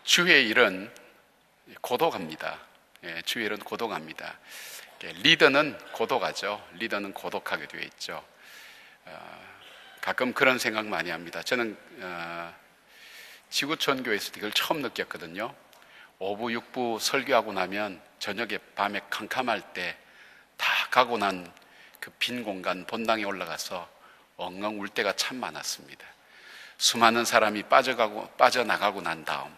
주의 일은 고독합니다. 주의 일은 고독합니다. 리더는 고독하죠. 리더는 고독하게 되어 있죠. 가끔 그런 생각 많이 합니다. 저는 지구촌 교회에서 이걸 처음 느꼈거든요. 5부, 6부 설교하고 나면 저녁에 밤에 캄캄할 때 다 가고 난 그 빈 공간 본당에 올라가서 엉엉 울 때가 참 많았습니다. 수많은 사람이 빠져나가고 난 다음,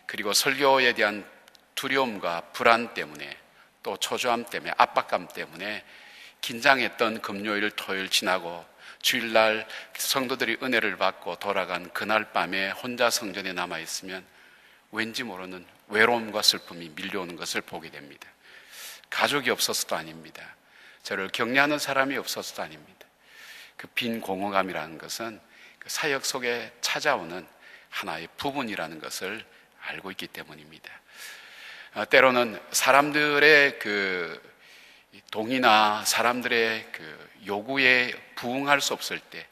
그리고 설교에 대한 두려움과 불안 때문에, 또 초조함 때문에, 압박감 때문에 긴장했던 금요일, 토요일 지나고 주일날 성도들이 은혜를 받고 돌아간 그날 밤에 혼자 성전에 남아있으면 왠지 모르는 외로움과 슬픔이 밀려오는 것을 보게 됩니다. 가족이 없어서도 아닙니다. 저를 격려하는 사람이 없어서도 아닙니다. 그 빈 공허감이라는 것은 그 사역 속에 찾아오는 하나의 부분이라는 것을 알고 있기 때문입니다. 때로는 사람들의 그 동의나 사람들의 그 요구에 부응할 수 없을 때,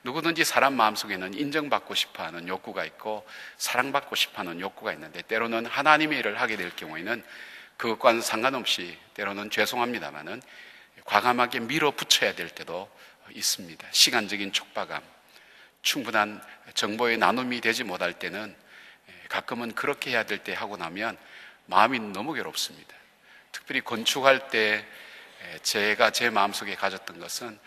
누구든지 사람 마음속에는 인정받고 싶어하는 욕구가 있고 사랑받고 싶어하는 욕구가 있는데, 때로는 하나님의 일을 하게 될 경우에는 그것과는 상관없이 때로는 죄송합니다마는 과감하게 밀어붙여야 될 때도 있습니다. 시간적인 촉박함, 충분한 정보의 나눔이 되지 못할 때는 가끔은 그렇게 해야 될 때 하고 나면 마음이 너무 괴롭습니다. 특별히 건축할 때 제가 제 마음속에 가졌던 것은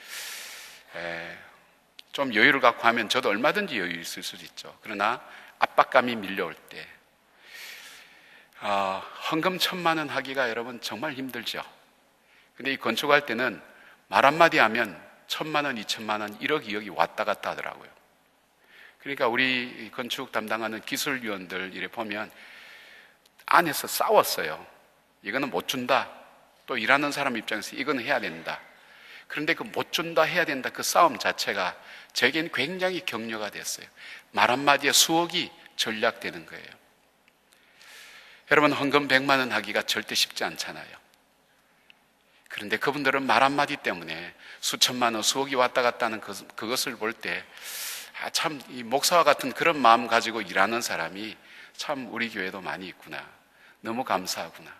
좀 여유를 갖고 하면 저도 얼마든지 여유 있을 수도 있죠. 그러나 압박감이 밀려올 때 헌금 1,000만 원 하기가 여러분 정말 힘들죠. 근데 이 건축할 때는 말 한마디 하면 1,000만 원, 2,000만 원, 1억, 2억이 왔다 갔다 하더라고요. 그러니까 우리 건축 담당하는 기술위원들 이래 보면 안에서 싸웠어요. 이거는 못 준다. 또 일하는 사람 입장에서 이건 해야 된다. 그런데 그 못 준다, 해야 된다, 그 싸움 자체가 제게는 굉장히 격려가 됐어요. 말 한마디에 수억이 전략되는 거예요. 여러분, 헌금 100만 원 하기가 절대 쉽지 않잖아요. 그런데 그분들은 말 한마디 때문에 수천만 원, 수억이 왔다 갔다 하는 그것을 볼 때 참 이 목사와 같은 그런 마음 가지고 일하는 사람이 참 우리 교회도 많이 있구나. 너무 감사하구나.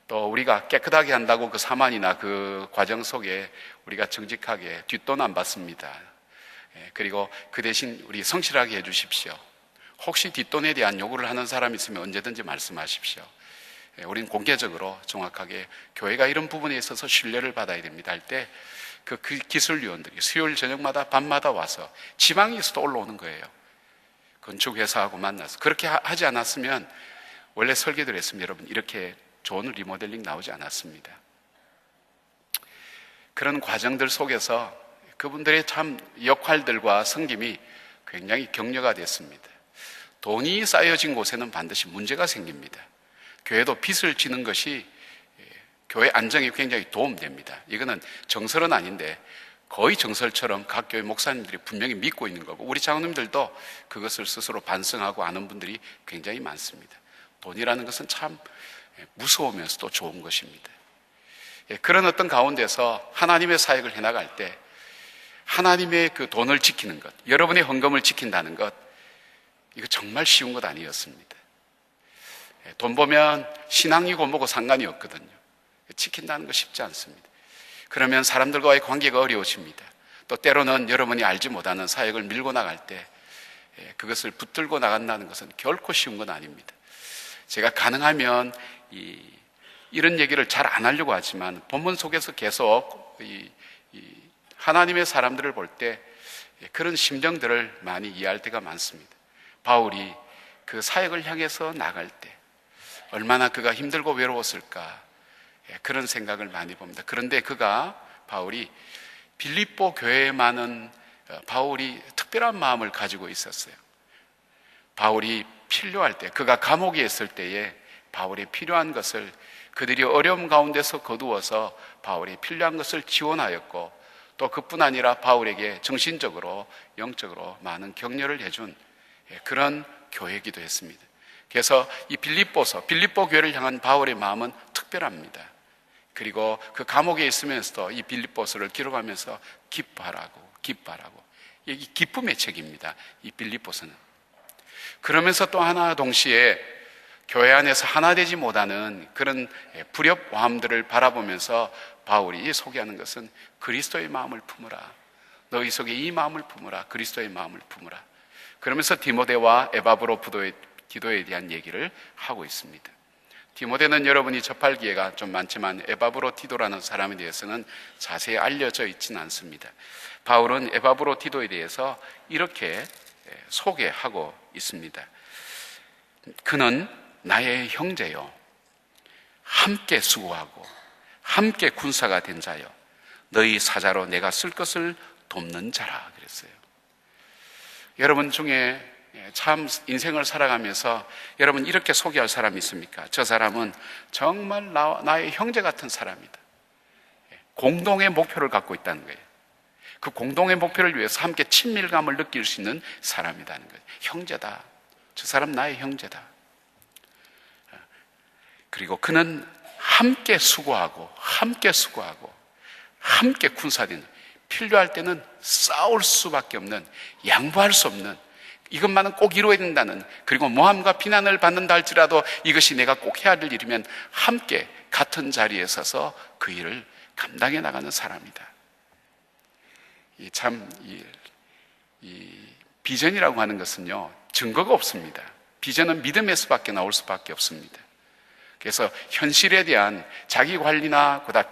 또 우리가 깨끗하게 한다고 그 사만이나 그 과정 속에 우리가 정직하게 뒷돈 안 받습니다. 그리고 그 대신 우리 성실하게 해주십시오. 혹시 뒷돈에 대한 요구를 하는 사람이 있으면 언제든지 말씀하십시오. 우린 공개적으로 정확하게 교회가 이런 부분에 있어서 신뢰를 받아야 됩니다 할 때 그 기술위원들이 수요일 저녁마다 밤마다 와서 지방에서도 올라오는 거예요. 건축회사하고 만나서. 그렇게 하지 않았으면 원래 설계를 했으면 여러분 이렇게 좋은 리모델링 나오지 않았습니다. 그런 과정들 속에서 그분들의 참 역할들과 섬김이 굉장히 격려가 됐습니다. 돈이 쌓여진 곳에는 반드시 문제가 생깁니다. 교회도 빚을 지는 것이 교회 안정에 굉장히 도움됩니다. 이거는 정설은 아닌데 거의 정설처럼 각 교회 목사님들이 분명히 믿고 있는 거고, 우리 장로님들도 그것을 스스로 반성하고 아는 분들이 굉장히 많습니다. 돈이라는 것은 참 무서우면서도 좋은 것입니다. 그런 어떤 가운데서 하나님의 사역을 해나갈 때 하나님의 그 돈을 지키는 것, 여러분의 헌금을 지킨다는 것, 이거 정말 쉬운 것 아니었습니다. 돈 보면 신앙이고 뭐고 상관이 없거든요. 지킨다는 거 쉽지 않습니다. 그러면 사람들과의 관계가 어려워집니다. 또 때로는 여러분이 알지 못하는 사역을 밀고 나갈 때 그것을 붙들고 나간다는 것은 결코 쉬운 건 아닙니다. 제가 가능하면 이런 얘기를 잘 안 하려고 하지만 본문 속에서 계속 하나님의 사람들을 볼 때 그런 심정들을 많이 이해할 때가 많습니다. 바울이 그 사역을 향해서 나갈 때 얼마나 그가 힘들고 외로웠을까, 그런 생각을 많이 봅니다. 그런데 바울이 빌립보 교회에만은 바울이 특별한 마음을 가지고 있었어요. 바울이 필요할 때, 그가 감옥에 있을 때에 바울이 필요한 것을, 그들이 어려움 가운데서 거두어서 바울이 필요한 것을 지원하였고, 또 그뿐 아니라 바울에게 정신적으로 영적으로 많은 격려를 해준 그런 교회이기도 했습니다. 그래서 이 빌립보 교회를 향한 바울의 마음은 특별합니다. 그리고 그 감옥에 있으면서도 이 빌립보서를 기록하면서 기뻐하라고. 이 기쁨의 책입니다, 이 빌립보서는. 그러면서 또 하나 동시에 교회 안에서 하나 되지 못하는 그런 불협화음들을 바라보면서 바울이 소개하는 것은 그리스도의 마음을 품으라. 너희 속에 이 마음을 품으라. 그리스도의 마음을 품으라. 그러면서 디모데와 에바브로디도에 대한 얘기를 하고 있습니다. 디모데는 여러분이 접할 기회가 좀 많지만 에바브로디도라는 사람에 대해서는 자세히 알려져 있지는 않습니다. 바울은 에바브로디도에 대해서 이렇게 소개하고 있습니다. 그는 나의 형제요, 함께 수고하고 함께 군사가 된 자요, 너희 사자로 내가 쓸 것을 돕는 자라 그랬어요. 여러분 중에 참 인생을 살아가면서 여러분 이렇게 소개할 사람이 있습니까? 저 사람은 정말 나의 형제 같은 사람이다. 공동의 목표를 갖고 있다는 거예요. 그 공동의 목표를 위해서 함께 친밀감을 느낄 수 있는 사람이라는 거예요. 형제다. 저 사람 나의 형제다. 그리고 그는 함께 수고하고 함께 군사된, 필요할 때는 싸울 수밖에 없는, 양보할 수 없는, 이것만은 꼭 이루어야 된다는, 그리고 모함과 비난을 받는다 할지라도 이것이 내가 꼭 해야 할 일이면 함께 같은 자리에 서서 그 일을 감당해 나가는 사람이다. 이 비전이라고 하는 것은요, 증거가 없습니다. 비전은 믿음의 수밖에 나올 수밖에 없습니다. 그래서 현실에 대한 자기 관리나 그다음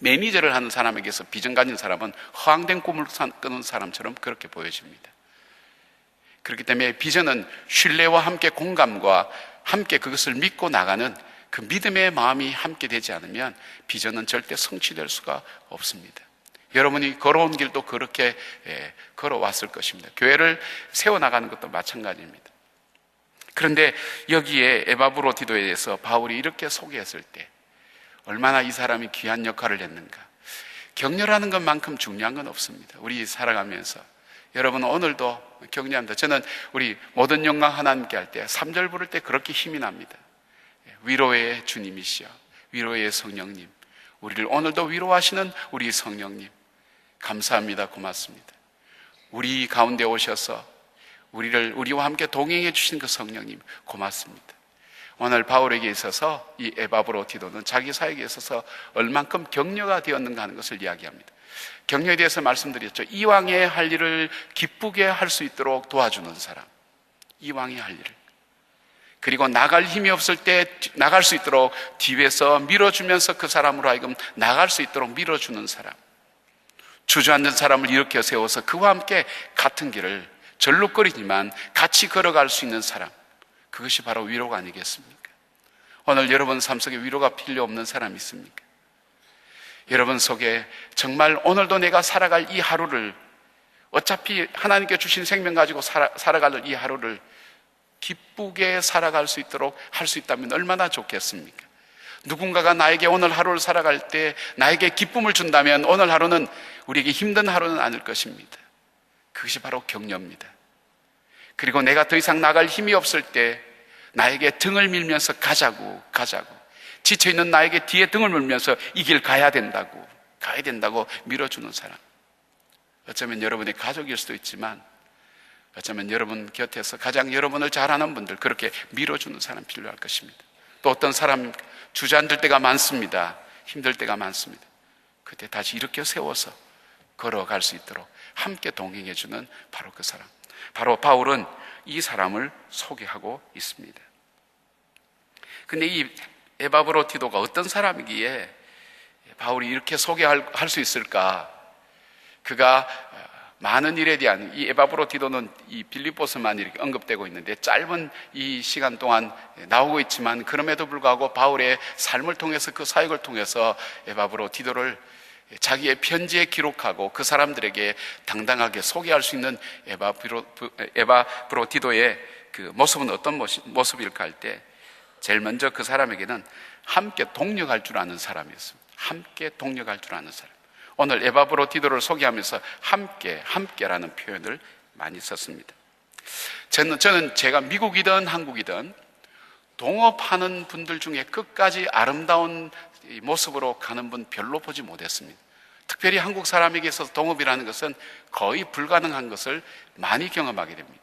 매니저를 하는 사람에게서 비전 가진 사람은 허황된 꿈을 꾸는 사람처럼 그렇게 보여집니다. 그렇기 때문에 비전은 신뢰와 함께 공감과 함께 그것을 믿고 나가는 그 믿음의 마음이 함께 되지 않으면 비전은 절대 성취될 수가 없습니다. 여러분이 걸어온 길도 그렇게 걸어왔을 것입니다. 교회를 세워나가는 것도 마찬가지입니다. 그런데 여기에 에바브로디도에 대해서 바울이 이렇게 소개했을 때 얼마나 이 사람이 귀한 역할을 했는가. 격려하는 것만큼 중요한 건 없습니다. 우리 살아가면서 여러분 오늘도 격려합니다. 저는 우리 모든 영광 하나님께 할 때 3절 부를 때 그렇게 힘이 납니다. 위로의 주님이시여, 위로의 성령님, 우리를 오늘도 위로하시는 우리 성령님 감사합니다. 고맙습니다. 우리 가운데 오셔서 우리와 함께 동행해 주신 그 성령님 고맙습니다. 오늘 바울에게 있어서 이 에바브로디도는 자기 사역에 있어서 얼만큼 격려가 되었는가 하는 것을 이야기합니다. 격려에 대해서 말씀드렸죠. 이왕의 할 일을 기쁘게 할 수 있도록 도와주는 사람, 이왕의 할 일을, 그리고 나갈 힘이 없을 때 나갈 수 있도록 뒤에서 밀어주면서 그 사람으로 하여금 나갈 수 있도록 밀어주는 사람, 주저앉은 사람을 일으켜 세워서 그와 함께 같은 길을 절룩거리지만 같이 걸어갈 수 있는 사람, 그것이 바로 위로가 아니겠습니까? 오늘 여러분 삶 속에 위로가 필요 없는 사람이 있습니까? 여러분 속에 정말 오늘도 내가 살아갈 이 하루를, 어차피 하나님께 주신 생명 가지고 살아갈 이 하루를 기쁘게 살아갈 수 있도록 할 수 있다면 얼마나 좋겠습니까? 누군가가 나에게 오늘 하루를 살아갈 때 나에게 기쁨을 준다면 오늘 하루는 우리에게 힘든 하루는 아닐 것입니다. 그것이 바로 격려입니다. 그리고 내가 더 이상 나갈 힘이 없을 때 나에게 등을 밀면서 가자고 지쳐있는 나에게 뒤에 등을 밀면서 이 길 가야 된다고 밀어주는 사람. 어쩌면 여러분의 가족일 수도 있지만 어쩌면 여러분 곁에서 가장 여러분을 잘 아는 분들, 그렇게 밀어주는 사람 필요할 것입니다. 또 어떤 사람 주저앉을 때가 많습니다. 힘들 때가 많습니다. 그때 다시 일으켜 세워서 걸어갈 수 있도록 함께 동행해주는 바로 그 사람, 바로 바울은 이 사람을 소개하고 있습니다. 근데 이 에바브로디도가 어떤 사람이기에 바울이 이렇게 소개할 수 있을까? 그가 많은 일에 대한, 이 에바브로디도는 이 빌립보서만 이렇게 언급되고 있는데 짧은 이 시간 동안 나오고 있지만 그럼에도 불구하고 바울의 삶을 통해서, 그 사역을 통해서 에바브로디도를 자기의 편지에 기록하고 그 사람들에게 당당하게 소개할 수 있는 에바브로디도의 그 모습은 어떤 모습일까 할 때 제일 먼저 그 사람에게는 함께 동력할 줄 아는 사람이었습니다. 함께 동력할 줄 아는 사람. 오늘 에바브로디도를 소개하면서 함께라는 표현을 많이 썼습니다. 저는 제가 미국이든 한국이든 동업하는 분들 중에 끝까지 아름다운 모습으로 가는 분 별로 보지 못했습니다. 특별히 한국 사람에게 있어서 동업이라는 것은 거의 불가능한 것을 많이 경험하게 됩니다.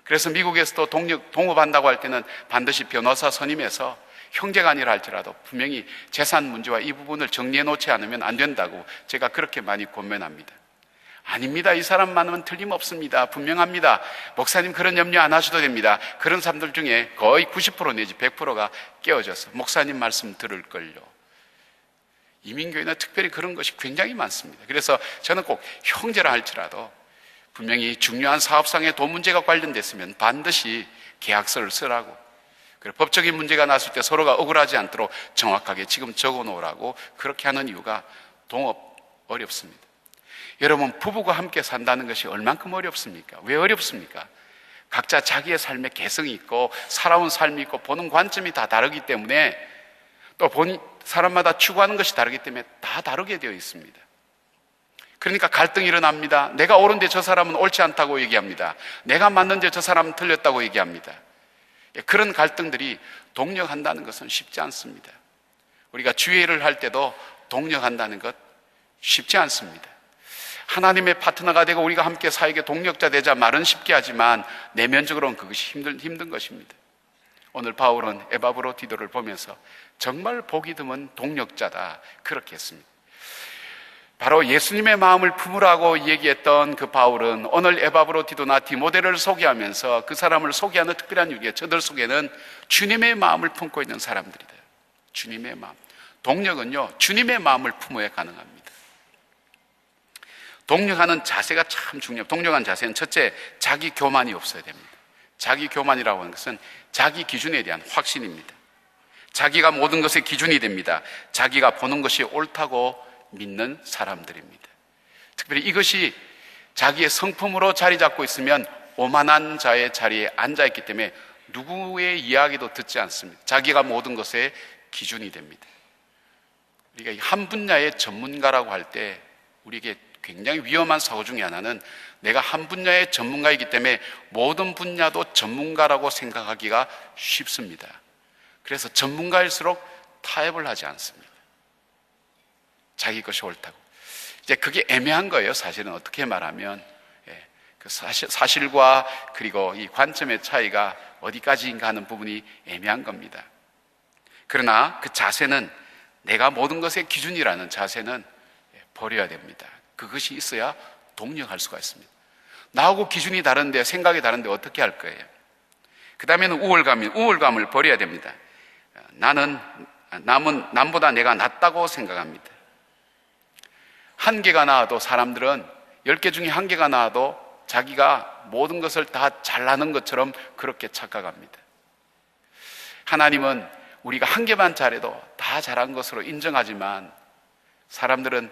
그래서 미국에서도 동업한다고 할 때는 반드시 변호사 선임해서 형제가 아니라 할지라도 분명히 재산 문제와 이 부분을 정리해 놓지 않으면 안 된다고 제가 그렇게 많이 권면합니다. 아닙니다. 이 사람만은 틀림없습니다. 분명합니다. 목사님 그런 염려 안 하셔도 됩니다. 그런 사람들 중에 거의 90% 내지 100%가 깨어져서 목사님 말씀 들을걸요. 이민교회는 특별히 그런 것이 굉장히 많습니다. 그래서 저는 꼭 형제라 할지라도 분명히 중요한 사업상의 돈 문제가 관련됐으면 반드시 계약서를 쓰라고, 그리고 법적인 문제가 났을 때 서로가 억울하지 않도록 정확하게 지금 적어 놓으라고 그렇게 하는 이유가 동업 어렵습니다. 여러분, 부부가 함께 산다는 것이 얼만큼 어렵습니까? 왜 어렵습니까? 각자 자기의 삶에 개성이 있고 살아온 삶이 있고 보는 관점이 다 다르기 때문에, 또 사람마다 추구하는 것이 다르기 때문에 다 다르게 되어 있습니다. 그러니까 갈등이 일어납니다. 내가 옳은데 저 사람은 옳지 않다고 얘기합니다. 내가 맞는데 저 사람은 틀렸다고 얘기합니다. 그런 갈등들이 동력한다는 것은 쉽지 않습니다. 우리가 주의를 할 때도 동력한다는 것 쉽지 않습니다. 하나님의 파트너가 되고 우리가 함께 사역의 동력자 되자 말은 쉽게 하지만 내면적으로는 그것이 힘든 것입니다. 오늘 바울은 에바브로디도를 보면서 정말 보기 드문 동력자다 그렇게 했습니다. 바로 예수님의 마음을 품으라고 얘기했던 그 바울은 오늘 에바브로디도나 디모데를 소개하면서 그 사람을 소개하는 특별한 이유가 저들 속에는 주님의 마음을 품고 있는 사람들이다. 주님의 마음. 동력은요, 주님의 마음을 품어야 가능합니다. 동력하는 자세가 참 중요해요. 동력한 자세는 첫째, 자기 교만이 없어야 됩니다. 자기 교만이라고 하는 것은 자기 기준에 대한 확신입니다. 자기가 모든 것의 기준이 됩니다. 자기가 보는 것이 옳다고 믿는 사람들입니다. 특별히 이것이 자기의 성품으로 자리 잡고 있으면 오만한 자의 자리에 앉아있기 때문에 누구의 이야기도 듣지 않습니다. 자기가 모든 것의 기준이 됩니다. 우리가 한 분야의 전문가라고 할 때 우리에게 굉장히 위험한 사고 중에 하나는 내가 한 분야의 전문가이기 때문에 모든 분야도 전문가라고 생각하기가 쉽습니다. 그래서 전문가일수록 타협을 하지 않습니다. 자기 것이 옳다고. 이제 그게 애매한 거예요. 사실은 어떻게 말하면 그 사실과 그리고 이 관점의 차이가 어디까지인가 하는 부분이 애매한 겁니다. 그러나 그 자세는, 내가 모든 것의 기준이라는 자세는 버려야 됩니다. 그것이 있어야 동력할 수가 있습니다. 나하고 기준이 다른데, 생각이 다른데 어떻게 할 거예요? 그 다음에는 우월감을 버려야 됩니다. 남보다 내가 낫다고 생각합니다. 한 개가 나와도 사람들은 10개 중에 한 개가 나와도 자기가 모든 것을 다 잘하는 것처럼 그렇게 착각합니다. 하나님은 우리가 한 개만 잘해도 다 잘한 것으로 인정하지만 사람들은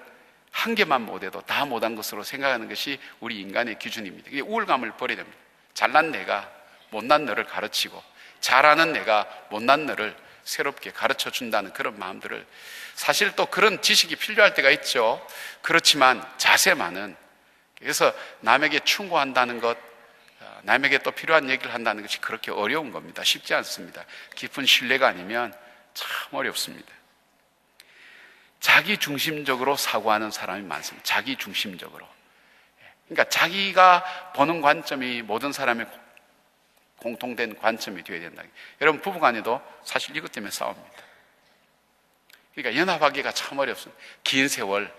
한 개만 못해도 다 못한 것으로 생각하는 것이 우리 인간의 기준입니다. 이게 우월감을 버려야 됩니다. 잘난 내가 못난 너를 가르치고 잘하는 내가 못난 너를 새롭게 가르쳐 준다는 그런 마음들을, 사실 또 그런 지식이 필요할 때가 있죠. 그렇지만 자세만은, 그래서 남에게 충고한다는 것, 남에게 또 필요한 얘기를 한다는 것이 그렇게 어려운 겁니다. 쉽지 않습니다. 깊은 신뢰가 아니면 참 어렵습니다. 자기 중심적으로 사고하는 사람이 많습니다. 자기 중심적으로. 그러니까 자기가 보는 관점이 모든 사람의 공통된 관점이 되어야 된다. 여러분, 부부간에도 사실 이것 때문에 싸웁니다. 그러니까 연합하기가 참 어렵습니다. 긴 세월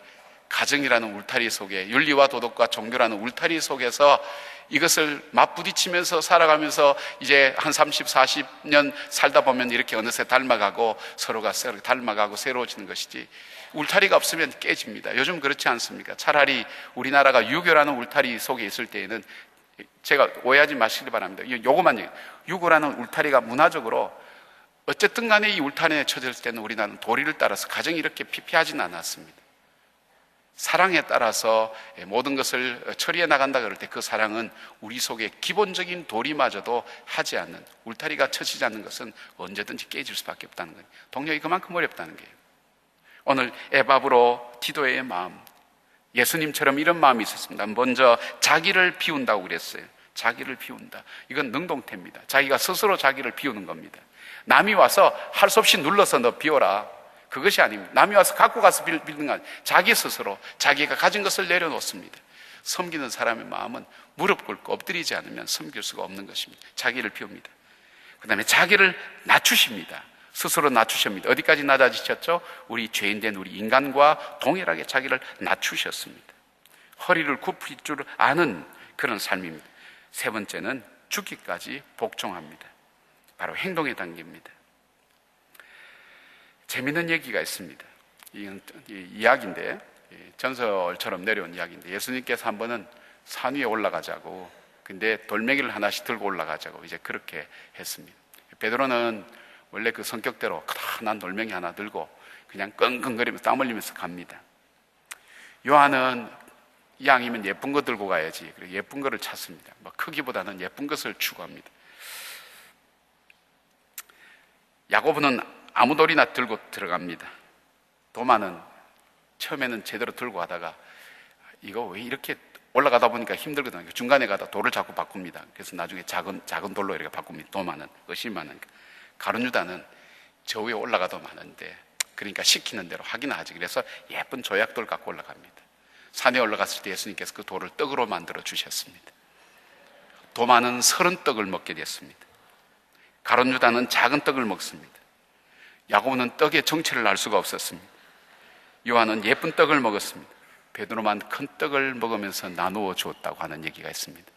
가정이라는 울타리 속에, 윤리와 도덕과 종교라는 울타리 속에서 이것을 맞부딪히면서 살아가면서 이제 한 30, 40년 살다 보면 이렇게 어느새 닮아가고 서로가 닮아가고 새로워지는 것이지, 울타리가 없으면 깨집니다. 요즘 그렇지 않습니까? 차라리 우리나라가 유교라는 울타리 속에 있을 때에는, 제가 오해하지 마시기 바랍니다. 요거만 얘기해요. 유교라는 울타리가 문화적으로 어쨌든 간에 이 울타리에 처졌을 때는 우리나라는 도리를 따라서 가정이 이렇게 피폐하지는 않았습니다. 사랑에 따라서 모든 것을 처리해 나간다 그럴 때 그 사랑은 우리 속에 기본적인 도리마저도 하지 않는, 울타리가 쳐지지 않는 것은 언제든지 깨질 수밖에 없다는 거예요. 동력이 그만큼 어렵다는 거예요. 오늘 에바브로디도의 마음, 예수님처럼 이런 마음이 있었습니다. 먼저 자기를 비운다고 그랬어요. 자기를 비운다. 이건 능동태입니다. 자기가 스스로 자기를 비우는 겁니다. 남이 와서 할 수 없이 눌러서 너 비워라, 그것이 아닙니다. 남이 와서 갖고 가서 빌는 거 아니에요. 자기 스스로 자기가 가진 것을 내려놓습니다. 섬기는 사람의 마음은 무릎 꿇고 엎드리지 않으면 섬길 수가 없는 것입니다. 자기를 비웁니다. 그 다음에 자기를 낮추십니다. 스스로 낮추십니다. 어디까지 낮아지셨죠? 우리 죄인된 우리 인간과 동일하게 자기를 낮추셨습니다. 허리를 굽힐 줄 아는 그런 삶입니다. 세 번째는 죽기까지 복종합니다. 바로 행동의 단계입니다. 재미있는 얘기가 있습니다. 이 이야기인데, 전설처럼 내려온 이야기인데, 예수님께서 한 번은 산 위에 올라가자고, 근데 돌멩이를 하나씩 들고 올라가자고 이제 그렇게 했습니다. 베드로는 원래 그 성격대로 크다란 돌멩이 하나 들고 그냥 끙끙거리면서 땀 흘리면서 갑니다. 요한은 이왕이면 예쁜 거 들고 가야지. 그리고 예쁜 거를 찾습니다. 뭐 크기보다는 예쁜 것을 추구합니다. 야고보는 아무 돌이나 들고 들어갑니다. 도마는 처음에는 제대로 들고 가다가 이거 왜 이렇게 올라가다 보니까 힘들거든요. 중간에 가다 돌을 자꾸 바꿉니다. 그래서 나중에 작은 돌로 이렇게 바꿉니다. 도마는 의심하니까. 가룟 유다는 저 위에 올라가도 많은데 그러니까 시키는 대로 하기는 하지. 그래서 예쁜 조약돌 갖고 올라갑니다. 산에 올라갔을 때 예수님께서 그 돌을 떡으로 만들어 주셨습니다. 도마는 30떡을 먹게 됐습니다. 가룟 유다는 작은 떡을 먹습니다. 야고보는 떡의 정체를 알 수가 없었습니다. 요한은 예쁜 떡을 먹었습니다. 베드로만 큰 떡을 먹으면서 나누어 주었다고 하는 얘기가 있습니다.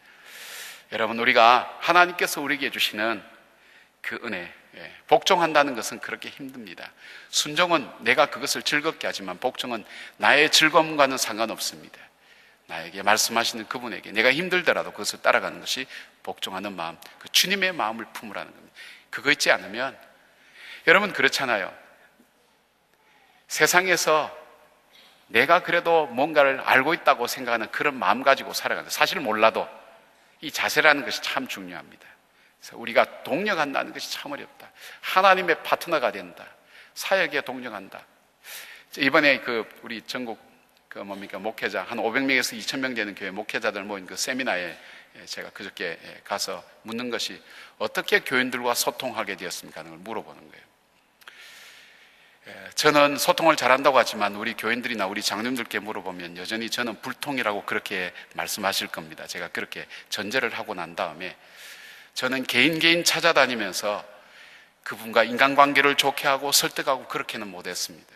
여러분, 우리가 하나님께서 우리에게 주시는 그 은혜, 복종한다는 것은 그렇게 힘듭니다. 순종은 내가 그것을 즐겁게 하지만 복종은 나의 즐거움과는 상관없습니다. 나에게 말씀하시는 그분에게 내가 힘들더라도 그것을 따라가는 것이 복종하는 마음, 그 주님의 마음을 품으라는 겁니다. 그거 있지 않으면, 여러분 그렇잖아요. 세상에서 내가 그래도 뭔가를 알고 있다고 생각하는 그런 마음 가지고 살아가는, 사실 몰라도 이 자세라는 것이 참 중요합니다. 그래서 우리가 동력한다는 것이 참 어렵다. 하나님의 파트너가 된다. 사역에 동력한다. 이번에 우리 전국 목회자 한 500명에서 2000명 되는 교회 목회자들 모인 그 세미나에 제가 그저께 가서 묻는 것이 어떻게 교인들과 소통하게 되었습니까? 하는 걸 물어보는 거예요. 저는 소통을 잘한다고 하지만 우리 교인들이나 우리 장로님들께 물어보면 여전히 저는 불통이라고 그렇게 말씀하실 겁니다. 제가 그렇게 전제를 하고 난 다음에 저는 개인 찾아다니면서 그분과 인간관계를 좋게 하고 설득하고 그렇게는 못했습니다.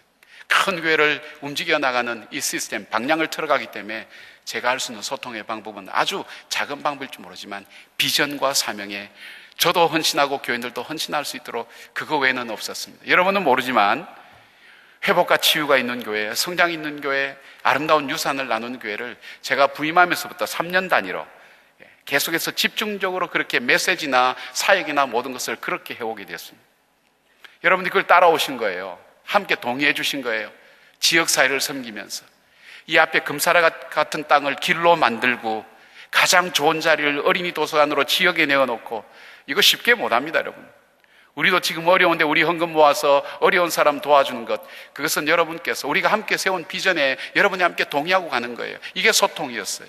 큰 교회를 움직여 나가는 이 시스템, 방향을 틀어가기 때문에 제가 할 수 있는 소통의 방법은 아주 작은 방법일지 모르지만 비전과 사명에 저도 헌신하고 교인들도 헌신할 수 있도록 그거 외에는 없었습니다. 여러분은 모르지만 회복과 치유가 있는 교회, 성장 있는 교회, 아름다운 유산을 나누는 교회를 제가 부임하면서부터 3년 단위로 계속해서 집중적으로 그렇게 메시지나 사역이나 모든 것을 그렇게 해오게 되었습니다. 여러분들이 그걸 따라오신 거예요. 함께 동의해 주신 거예요. 지역사회를 섬기면서 이 앞에 금사라 같은 땅을 길로 만들고 가장 좋은 자리를 어린이 도서관으로 지역에 내어놓고, 이거 쉽게 못합니다. 여러분, 우리도 지금 어려운데 우리 헌금 모아서 어려운 사람 도와주는 것, 그것은 여러분께서 우리가 함께 세운 비전에 여러분이 함께 동의하고 가는 거예요. 이게 소통이었어요.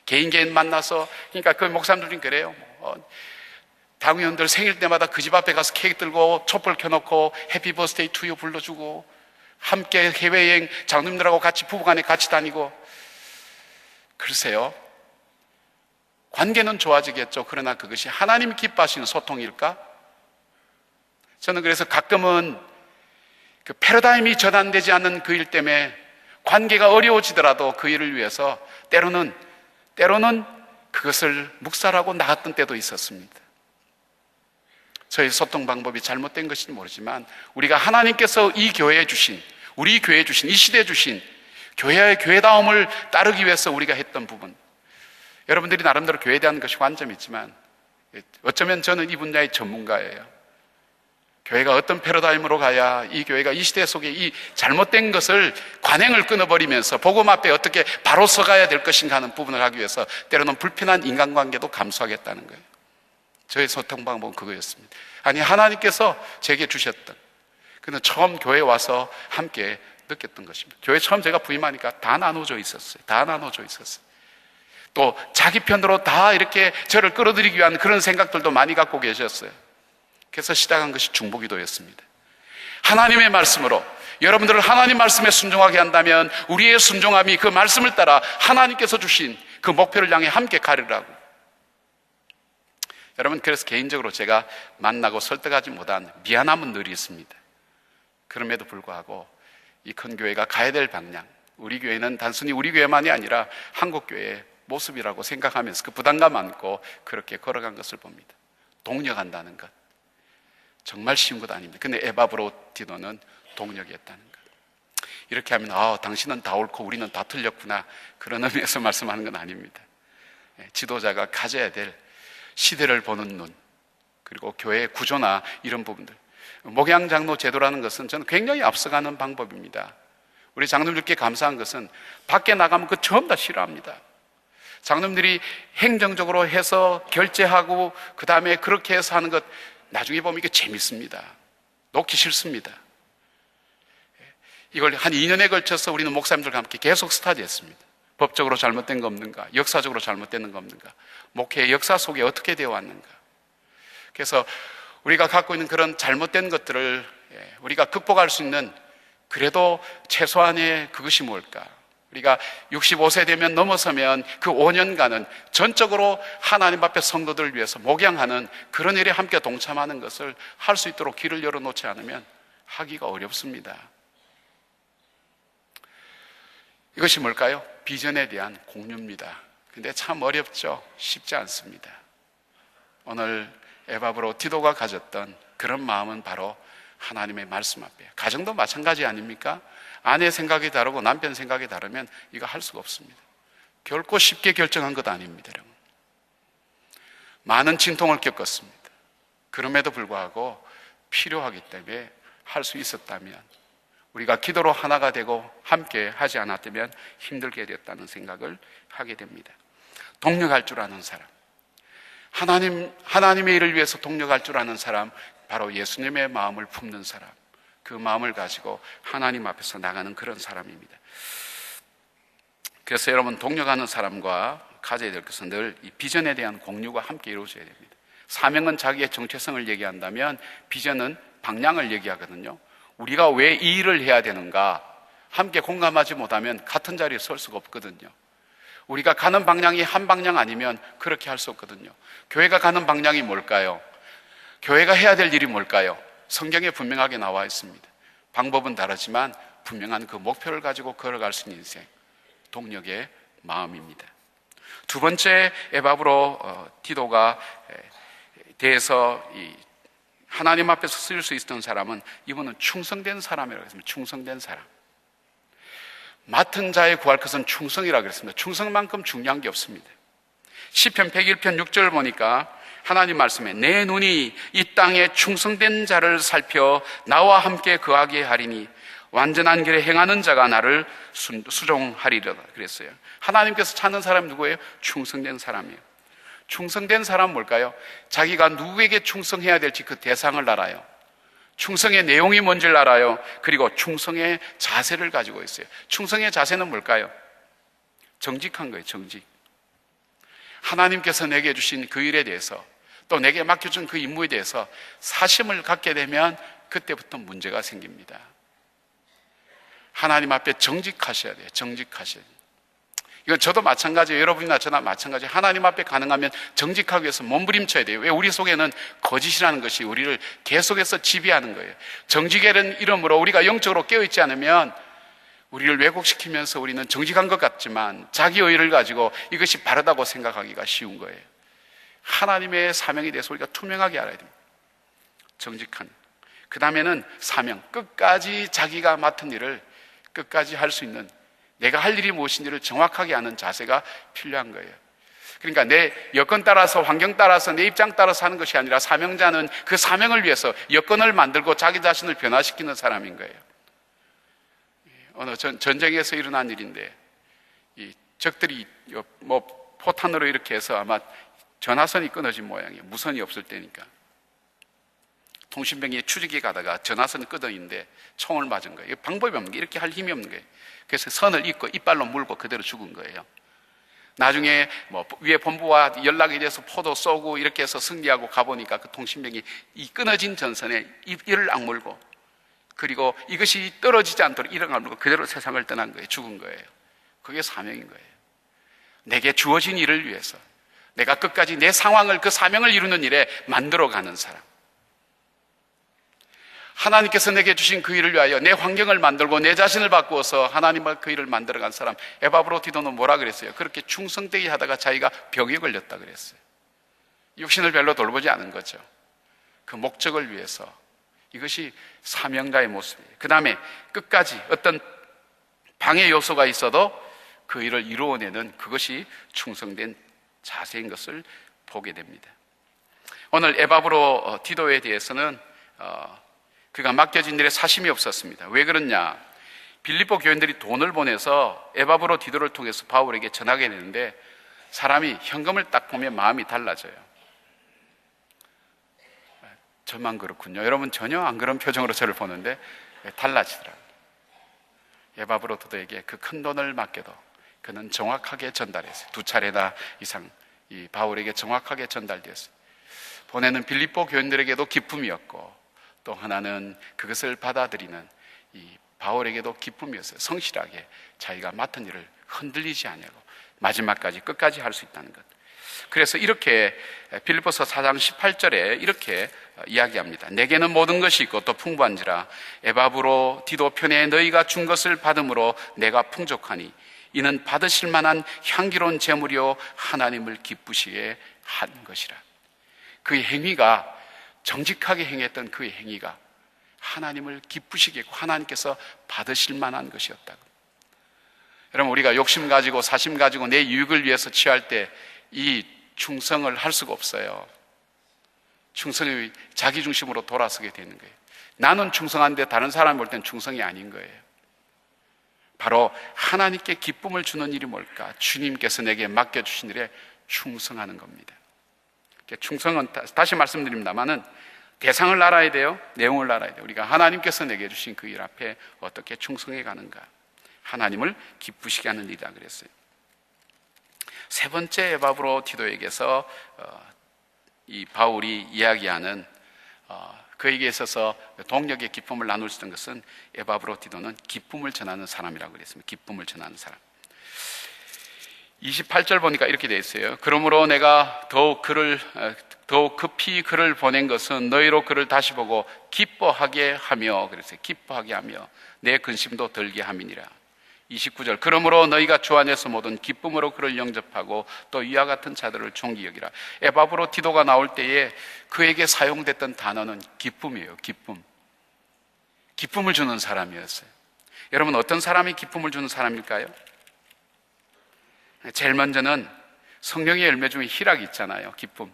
개인 만나서, 그러니까 그 목사님들 중 그래요. 당의원들 생일 때마다 그 집 앞에 가서 케이크 들고 촛불 켜놓고 해피 버스데이 투유 불러주고, 함께 해외여행 장로님들하고 같이 부부간에 같이 다니고. 글쎄요, 관계는 좋아지겠죠. 그러나 그것이 하나님 기뻐하시는 소통일까? 저는 그래서 가끔은 그 패러다임이 전환되지 않는 그 일 때문에 관계가 어려워지더라도 그 일을 위해서 때로는 그것을 묵살하고 나갔던 때도 있었습니다. 저희 소통 방법이 잘못된 것인지 모르지만 우리가 하나님께서 이 교회에 주신, 우리 교회에 주신, 이 시대에 주신 교회의 교회다움을 따르기 위해서 우리가 했던 부분, 여러분들이 나름대로 교회에 대한 것이 관점이 있지만 어쩌면 저는 이 분야의 전문가예요. 교회가 어떤 패러다임으로 가야 이 교회가 이 시대 속에 이 잘못된 것을, 관행을 끊어버리면서 복음 앞에 어떻게 바로 서가야 될 것인가 하는 부분을 하기 위해서 때로는 불편한 인간관계도 감수하겠다는 거예요. 저의 소통 방법은 그거였습니다. 아니, 하나님께서 제게 주셨던, 그는 처음 교회에 와서 함께 느꼈던 것입니다. 교회 처음 제가 부임하니까 다 나눠져 있었어요. 또 자기 편으로 다 이렇게 저를 끌어들이기 위한 그런 생각들도 많이 갖고 계셨어요. 그래서 시작한 것이 중보기도였습니다. 하나님의 말씀으로 여러분들을 하나님 말씀에 순종하게 한다면 우리의 순종함이 그 말씀을 따라 하나님께서 주신 그 목표를 향해 함께 가리라고. 여러분, 그래서 개인적으로 제가 만나고 설득하지 못한 미안함은 늘 있습니다. 그럼에도 불구하고 이 큰 교회가 가야 될 방향, 우리 교회는 단순히 우리 교회만이 아니라 한국교회의 모습이라고 생각하면서 그 부담감 안고 그렇게 걸어간 것을 봅니다. 동력한다는 것 정말 쉬운 것 아닙니다. 근데 에바브로디노는 동력이었다는 것. 이렇게 하면 당신은 다 옳고 우리는 다 틀렸구나, 그런 의미에서 말씀하는 건 아닙니다. 지도자가 가져야 될 시대를 보는 눈, 그리고 교회의 구조나 이런 부분들, 목양장로 제도라는 것은 저는 굉장히 앞서가는 방법입니다. 우리 장로님들께 감사한 것은 밖에 나가면 그 전부 다 싫어합니다. 장로님들이 행정적으로 해서 결제하고 그 다음에 그렇게 해서 하는 것 나중에 보면 이게 재밌습니다. 놓기 싫습니다. 이걸 한 2년에 걸쳐서 우리는 목사님들과 함께 계속 스터디했습니다. 법적으로 잘못된 거 없는가, 역사적으로 잘못된 거 없는가, 목회의 역사 속에 어떻게 되어 왔는가. 그래서 우리가 갖고 있는 그런 잘못된 것들을 우리가 극복할 수 있는 그래도 최소한의 그것이 뭘까? 우리가 65세 되면 넘어서면 그 5년간은 전적으로 하나님 앞에 성도들을 위해서 목양하는 그런 일에 함께 동참하는 것을 할 수 있도록 길을 열어놓지 않으면 하기가 어렵습니다. 이것이 뭘까요? 비전에 대한 공유입니다. 근데 참 어렵죠. 쉽지 않습니다. 오늘 에바브로디노가 가졌던 그런 마음은 바로 하나님의 말씀 앞에, 가정도 마찬가지 아닙니까? 아내 생각이 다르고 남편 생각이 다르면 이거 할 수가 없습니다. 결코 쉽게 결정한 것 아닙니다, 여러분. 많은 진통을 겪었습니다. 그럼에도 불구하고 필요하기 때문에 할 수 있었다면, 우리가 기도로 하나가 되고 함께 하지 않았다면 힘들게 되었다는 생각을 하게 됩니다. 동력할 줄 아는 사람, 하나님의 일을 위해서 동력할 줄 아는 사람, 바로 예수님의 마음을 품는 사람, 그 마음을 가지고 하나님 앞에서 나가는 그런 사람입니다. 그래서 여러분, 동력하는 사람과 가져야 될 것은 늘 이 비전에 대한 공유가 함께 이루어져야 됩니다. 사명은 자기의 정체성을 얘기한다면 비전은 방향을 얘기하거든요. 우리가 왜 이 일을 해야 되는가 함께 공감하지 못하면 같은 자리에 설 수가 없거든요. 우리가 가는 방향이 한 방향 아니면 그렇게 할 수 없거든요. 교회가 가는 방향이 뭘까요? 교회가 해야 될 일이 뭘까요? 성경에 분명하게 나와 있습니다. 방법은 다르지만 분명한 그 목표를 가지고 걸어갈 수 있는 인생, 동력의 마음입니다. 두 번째, 에바브로디노가 대해서 하나님 앞에서 쓰일 수 있었던 사람은, 이분은 충성된 사람이라고 했습니다. 충성된 사람. 맡은 자에 구할 것은 충성이라고 했습니다. 충성만큼 중요한 게 없습니다. 시편 101편 6절 보니까 하나님 말씀에 내 눈이 이 땅에 충성된 자를 살펴 나와 함께 거하게 하리니 완전한 길에 행하는 자가 나를 수종하리라 그랬어요. 하나님께서 찾는 사람이 누구예요? 충성된 사람이에요. 충성된 사람은 뭘까요? 자기가 누구에게 충성해야 될지 그 대상을 알아요. 충성의 내용이 뭔지를 알아요. 그리고 충성의 자세를 가지고 있어요. 충성의 자세는 뭘까요? 정직한 거예요. 정직. 하나님께서 내게 주신 그 일에 대해서, 또 내게 맡겨준 그 임무에 대해서 사심을 갖게 되면 그때부터 문제가 생깁니다. 하나님 앞에 정직하셔야 돼요. 정직하셔야 돼요. 이건 저도 마찬가지예요. 여러분이나 저나 마찬가지예요. 하나님 앞에 가능하면 정직하기 위해서 몸부림쳐야 돼요. 왜? 우리 속에는 거짓이라는 것이 우리를 계속해서 지배하는 거예요. 정직이라는 이름으로 우리가 영적으로 깨어있지 않으면 우리를 왜곡시키면서 우리는 정직한 것 같지만 자기 의의를 가지고 이것이 바르다고 생각하기가 쉬운 거예요. 하나님의 사명에 대해서 우리가 투명하게 알아야 됩니다. 정직한. 그 다음에는 사명. 끝까지 자기가 맡은 일을 끝까지 할 수 있는, 내가 할 일이 무엇인지를 정확하게 아는 자세가 필요한 거예요. 그러니까 내 여건 따라서, 환경 따라서, 내 입장 따라서 하는 것이 아니라 사명자는 그 사명을 위해서 여건을 만들고 자기 자신을 변화시키는 사람인 거예요. 어느 전쟁에서 일어난 일인데, 이 적들이 포탄으로 이렇게 해서 아마 전화선이 끊어진 모양이에요. 무선이 없을 때니까. 통신병이 추적이 가다가 전화선이 끊어있는데 총을 맞은 거예요. 방법이 없는 게, 이렇게 할 힘이 없는 거예요. 그래서 선을 잇고 이빨로 물고 그대로 죽은 거예요. 나중에 위에 본부와 연락이 돼서 포도 쏘고 이렇게 해서 승리하고 가보니까 그 통신병이 이 끊어진 전선에 이를 악물고 그리고 이것이 떨어지지 않도록 일어나고 그대로 세상을 떠난 거예요. 죽은 거예요. 그게 사명인 거예요. 내게 주어진 일을 위해서 내가 끝까지 내 상황을, 그 사명을 이루는 일에 만들어가는 사람. 하나님께서 내게 주신 그 일을 위하여 내 환경을 만들고 내 자신을 바꾸어서 하나님과 그 일을 만들어간 사람. 에바브로디도는 뭐라 그랬어요? 그렇게 충성되게 하다가 자기가 병에 걸렸다 그랬어요. 육신을 별로 돌보지 않은 거죠. 그 목적을 위해서. 이것이 사명가의 모습이에요. 그 다음에 끝까지 어떤 방해 요소가 있어도 그 일을 이루어내는, 그것이 충성된 자세인 것을 보게 됩니다. 오늘 에바브로디도에 대해서는 그가 맡겨진 일에 사심이 없었습니다. 왜 그러냐? 빌립보 교인들이 돈을 보내서 에바브로디도를 통해서 바울에게 전하게 되는데, 사람이 현금을 딱 보면 마음이 달라져요. 저만 그렇군요. 여러분 전혀 안 그런 표정으로 저를 보는데 달라지더라고요. 에바브로디도에게 그 큰 돈을 맡겨도 그는 정확하게 전달했어요. 2차례나 이상 이 바울에게 정확하게 전달되었어요. 보내는 빌립보 교인들에게도 기쁨이었고, 또 하나는 그것을 받아들이는 이 바울에게도 기쁨이었어요. 성실하게 자기가 맡은 일을 흔들리지 않냐고 마지막까지 끝까지 할 수 있다는 것. 그래서 이렇게 빌립보서 4장 18절에 이렇게 이야기합니다. 내게는 모든 것이 있고 또 풍부한지라 에바브로디도 편에 너희가 준 것을 받음으로 내가 풍족하니 이는 받으실 만한 향기로운 제물이요 하나님을 기쁘시게 한 것이라. 그의 행위가, 정직하게 행했던 그의 행위가 하나님을 기쁘시게 했고 하나님께서 받으실 만한 것이었다고. 여러분, 우리가 욕심 가지고 사심 가지고 내 유익을 위해서 취할 때 이 충성을 할 수가 없어요. 충성이 자기 중심으로 돌아서게 되는 거예요. 나는 충성한데 다른 사람이 볼 땐 충성이 아닌 거예요. 바로 하나님께 기쁨을 주는 일이 뭘까? 주님께서 내게 맡겨주신 일에 충성하는 겁니다. 충성은 다시 말씀드립니다만은 대상을 알아야 돼요. 내용을 알아야 돼요. 우리가 하나님께서 내게 주신 그 일 앞에 어떻게 충성해 가는가? 하나님을 기쁘시게 하는 일이다 그랬어요. 세 번째 에바브로디도에게서 이 바울이 이야기하는 그에게 있어서 동력의 기쁨을 나눌 수 있는 것은 에바브로디도는 기쁨을 전하는 사람이라고 그랬습니다. 기쁨을 전하는 사람. 28절 보니까 이렇게 되어 있어요. 그러므로 내가 더욱 급히 그를 보낸 것은 너희로 그를 다시 보고 기뻐하게 하며, 그랬어요. 기뻐하게 하며 내 근심도 덜게 함이니라. 29절 그러므로 너희가 주 안에서 모든 기쁨으로 그를 영접하고 또 이와 같은 자들을 존귀 여기라. 에바브로디도가 나올 때에 그에게 사용됐던 단어는 기쁨이에요. 기쁨을 주는 사람이었어요. 여러분, 어떤 사람이 기쁨을 주는 사람일까요? 제일 먼저는 성령의 열매 중에 희락이 있잖아요. 기쁨.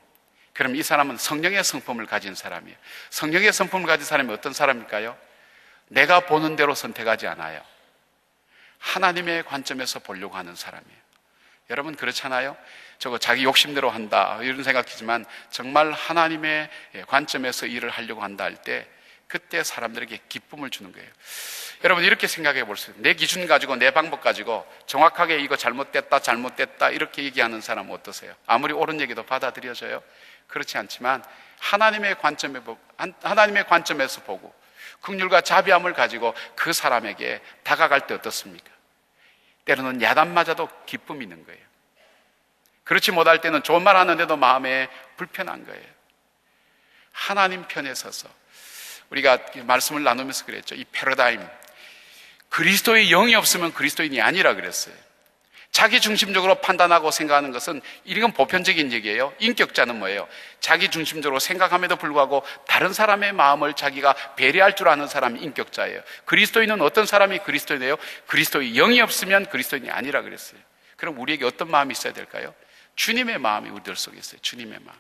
그럼 이 사람은 성령의 성품을 가진 사람이에요. 성령의 성품을 가진 사람이 어떤 사람일까요? 내가 보는 대로 선택하지 않아요. 하나님의 관점에서 보려고 하는 사람이에요. 여러분 그렇잖아요? 저거 자기 욕심대로 한다 이런 생각이지만 정말 하나님의 관점에서 일을 하려고 한다 할 때 그때 사람들에게 기쁨을 주는 거예요. 여러분 이렇게 생각해 볼 수 있어요. 내 기준 가지고 내 방법 가지고 정확하게 이거 잘못됐다 이렇게 얘기하는 사람은 어떠세요? 아무리 옳은 얘기도 받아들여져요? 그렇지 않지만 하나님의 관점에서 보고 긍휼과 자비함을 가지고 그 사람에게 다가갈 때 어떻습니까? 때로는 야단맞아도 기쁨이 있는 거예요. 그렇지 못할 때는 좋은 말 하는데도 마음에 불편한 거예요. 하나님 편에 서서 우리가 말씀을 나누면서 그랬죠. 이 패러다임, 그리스도의 영이 없으면 그리스도인이 아니라 그랬어요. 자기 중심적으로 판단하고 생각하는 것은 이건 보편적인 얘기예요. 인격자는 뭐예요? 자기 중심적으로 생각함에도 불구하고 다른 사람의 마음을 자기가 배려할 줄 아는 사람이 인격자예요. 그리스도인은 어떤 사람이 그리스도인이에요? 그리스도의 영이 없으면 그리스도인이 아니라 그랬어요. 그럼 우리에게 어떤 마음이 있어야 될까요? 주님의 마음이 우리들 속에 있어요. 주님의 마음.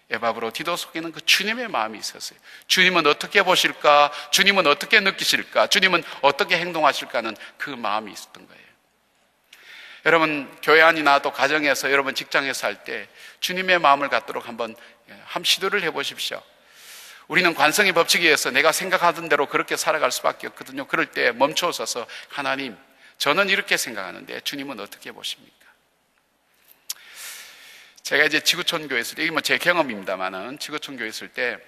에바브로디도 속에는 그 주님의 마음이 있었어요. 주님은 어떻게 보실까? 주님은 어떻게 느끼실까? 주님은 어떻게 행동하실까는 그 마음이 있었던 거예요. 여러분 교회 안이나 또 가정에서 여러분 직장에서 할 때 주님의 마음을 갖도록 한번 시도를 해보십시오. 우리는 관성의 법칙에 의해서 내가 생각하던 대로 그렇게 살아갈 수밖에 없거든요. 그럴 때 멈춰서서 하나님, 저는 이렇게 생각하는데 주님은 어떻게 보십니까? 제가 이제 지구촌 교회 있을 때, 이게 뭐 제 경험입니다만은 지구촌 교회 있을 때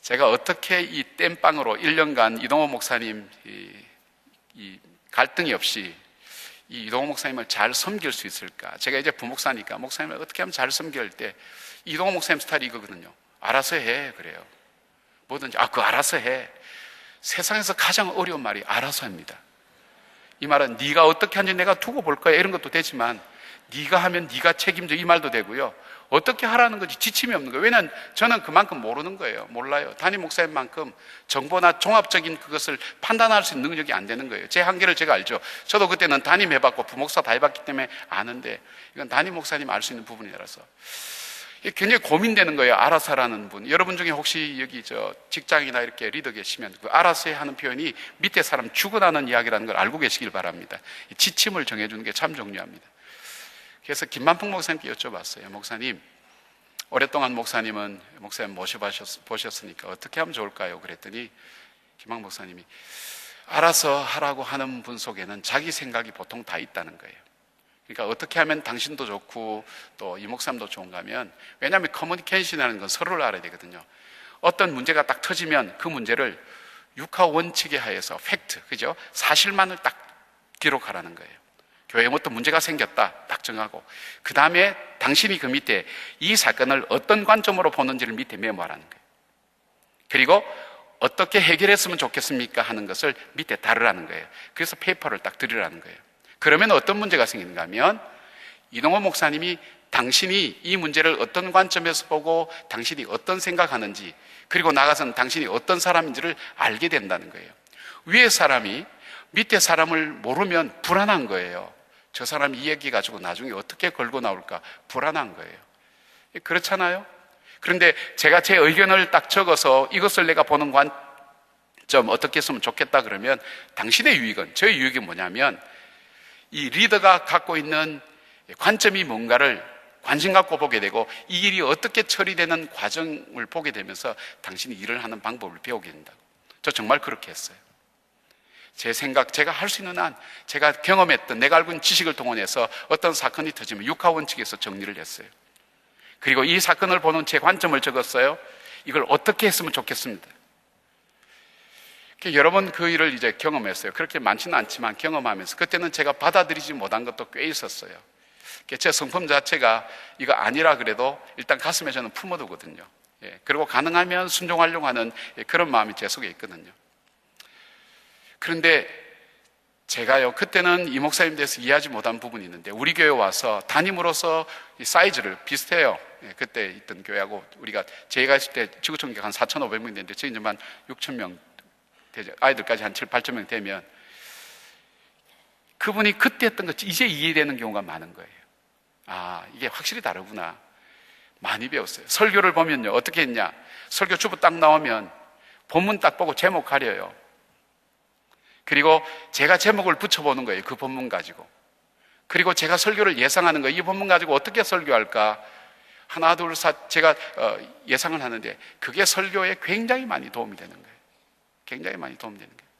제가 어떻게 이 땜빵으로 1년간 이동호 목사님 이 갈등이 없이 이 이동호 목사님을 잘 섬길 수 있을까? 제가 이제 부목사니까 목사님을 어떻게 하면 잘 섬길 할 때 이동호 목사님 스타일이 이거거든요. 알아서 해. 그래요. 뭐든지 그거 알아서 해. 세상에서 가장 어려운 말이 알아서 합니다. 이 말은 네가 어떻게 하는지 내가 두고 볼 거야 이런 것도 되지만 네가 하면 네가 책임져 이 말도 되고요. 어떻게 하라는 건지 지침이 없는 거예요. 왜냐하면 저는 그만큼 모르는 거예요. 몰라요. 담임 목사님만큼 정보나 종합적인 그것을 판단할 수 있는 능력이 안 되는 거예요. 제 한계를 제가 알죠. 저도 그때는 담임 해봤고 부목사 다 해봤기 때문에 아는데 이건 담임 목사님 알 수 있는 부분이라서 굉장히 고민되는 거예요. 알아서 하라는 분. 여러분 중에 혹시 여기 직장이나 이렇게 리더 계시면 그 알아서 해 하는 표현이 밑에 사람 죽어나는 이야기라는 걸 알고 계시길 바랍니다. 지침을 정해주는 게 참 중요합니다. 그래서 김만풍 목사님께 여쭤봤어요. 목사님, 오랫동안 목사님 모셔보셨으니까 어떻게 하면 좋을까요? 그랬더니 김만풍 목사님이 알아서 하라고 하는 분 속에는 자기 생각이 보통 다 있다는 거예요. 그러니까 어떻게 하면 당신도 좋고 또 이 목사님도 좋은가 하면, 왜냐하면 커뮤니케이션이라는 건 서로를 알아야 되거든요. 어떤 문제가 딱 터지면 그 문제를 육하 원칙에 하에서 팩트, 그죠? 사실만을 딱 기록하라는 거예요. 교회에 어떤 문제가 생겼다 딱 정하고 그 다음에 당신이 그 밑에 이 사건을 어떤 관점으로 보는지를 밑에 메모하라는 거예요. 그리고 어떻게 해결했으면 좋겠습니까 하는 것을 밑에 다루라는 거예요. 그래서 페이퍼를 딱 드리라는 거예요. 그러면 어떤 문제가 생기는가 하면 이동호 목사님이 당신이 이 문제를 어떤 관점에서 보고 당신이 어떤 생각하는지, 그리고 나가서는 당신이 어떤 사람인지를 알게 된다는 거예요. 위에 사람이 밑에 사람을 모르면 불안한 거예요. 저 사람이 이 얘기 가지고 나중에 어떻게 걸고 나올까 불안한 거예요. 그렇잖아요? 그런데 제가 제 의견을 딱 적어서 이것을 내가 보는 관점 어떻게 했으면 좋겠다 그러면 당신의 유익은, 저의 유익이 뭐냐면 이 리더가 갖고 있는 관점이 뭔가를 관심 갖고 보게 되고 이 일이 어떻게 처리되는 과정을 보게 되면서 당신이 일을 하는 방법을 배우게 된다고. 저 정말 그렇게 했어요. 제 생각, 제가 할 수 있는 한, 제가 경험했던, 내가 알고 있는 지식을 동원해서 어떤 사건이 터지면 육하 원칙에서 정리를 했어요. 그리고 이 사건을 보는 제 관점을 적었어요. 이걸 어떻게 했으면 좋겠습니다. 여러 번 그 일을 이제 경험했어요. 그렇게 많지는 않지만 경험하면서 그때는 제가 받아들이지 못한 것도 꽤 있었어요. 제 성품 자체가 이거 아니라 그래도 일단 가슴에 저는 품어두거든요. 그리고 가능하면 순종하려고 하는 그런 마음이 제 속에 있거든요. 그런데 제가요, 그때는 이 목사님 대해서 이해하지 못한 부분이 있는데 우리 교회 와서 담임으로서 이 사이즈를 비슷해요. 그때 있던 교회하고 우리가 제가 있을 때 지구촌교가 한 4,500명 되는데 저희 이제 한 6,000명 되죠. 아이들까지 한 7, 8,000명 되면 그분이 그때 했던 것 이제 이해되는 경우가 많은 거예요. 아, 이게 확실히 다르구나. 많이 배웠어요. 설교를 보면요, 어떻게 했냐? 설교 주보 딱 나오면 본문 딱 보고 제목 가려요. 그리고 제가 제목을 붙여보는 거예요. 그 본문 가지고. 그리고 제가 설교를 예상하는 거예요. 이 본문 가지고 어떻게 설교할까? 하나, 둘, 셋 제가 예상을 하는데 그게 설교에 굉장히 많이 도움이 되는 거예요. 굉장히 많이 도움이 되는 거예요.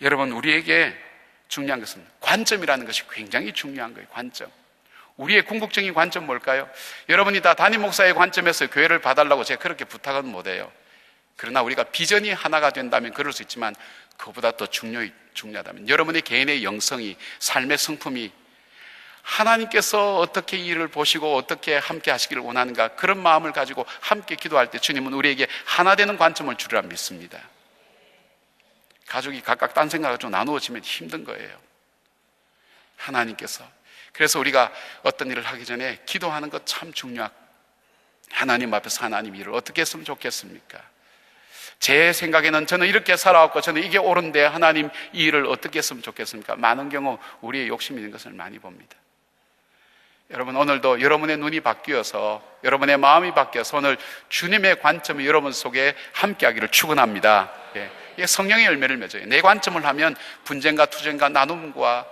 여러분, 우리에게 중요한 것은 관점이라는 것이 굉장히 중요한 거예요. 관점. 우리의 궁극적인 관점 뭘까요? 여러분이 다 담임 목사의 관점에서 교회를 봐달라고 제가 그렇게 부탁은 못해요. 그러나 우리가 비전이 하나가 된다면 그럴 수 있지만 그보다 더 중요하다면 여러분의 개인의 영성이, 삶의 성품이 하나님께서 어떻게 이 일을 보시고 어떻게 함께 하시기를 원하는가, 그런 마음을 가지고 함께 기도할 때 주님은 우리에게 하나 되는 관점을 주리라 믿습니다. 가족이 각각 딴 생각을 좀 나누어지면 힘든 거예요. 하나님께서. 그래서 우리가 어떤 일을 하기 전에 기도하는 것 참 중요하고, 하나님 앞에서 하나님 일을 어떻게 했으면 좋겠습니까? 제 생각에는 저는 이렇게 살아왔고 저는 이게 옳은데 하나님 이 일을 어떻게 했으면 좋겠습니까? 많은 경우 우리의 욕심이 있는 것을 많이 봅니다. 여러분, 오늘도 여러분의 눈이 바뀌어서, 여러분의 마음이 바뀌어서 오늘 주님의 관점이 여러분 속에 함께하기를 축원합니다. 이게 성령의 열매를 맺어요. 내 관점을 하면 분쟁과 투쟁과 나눔과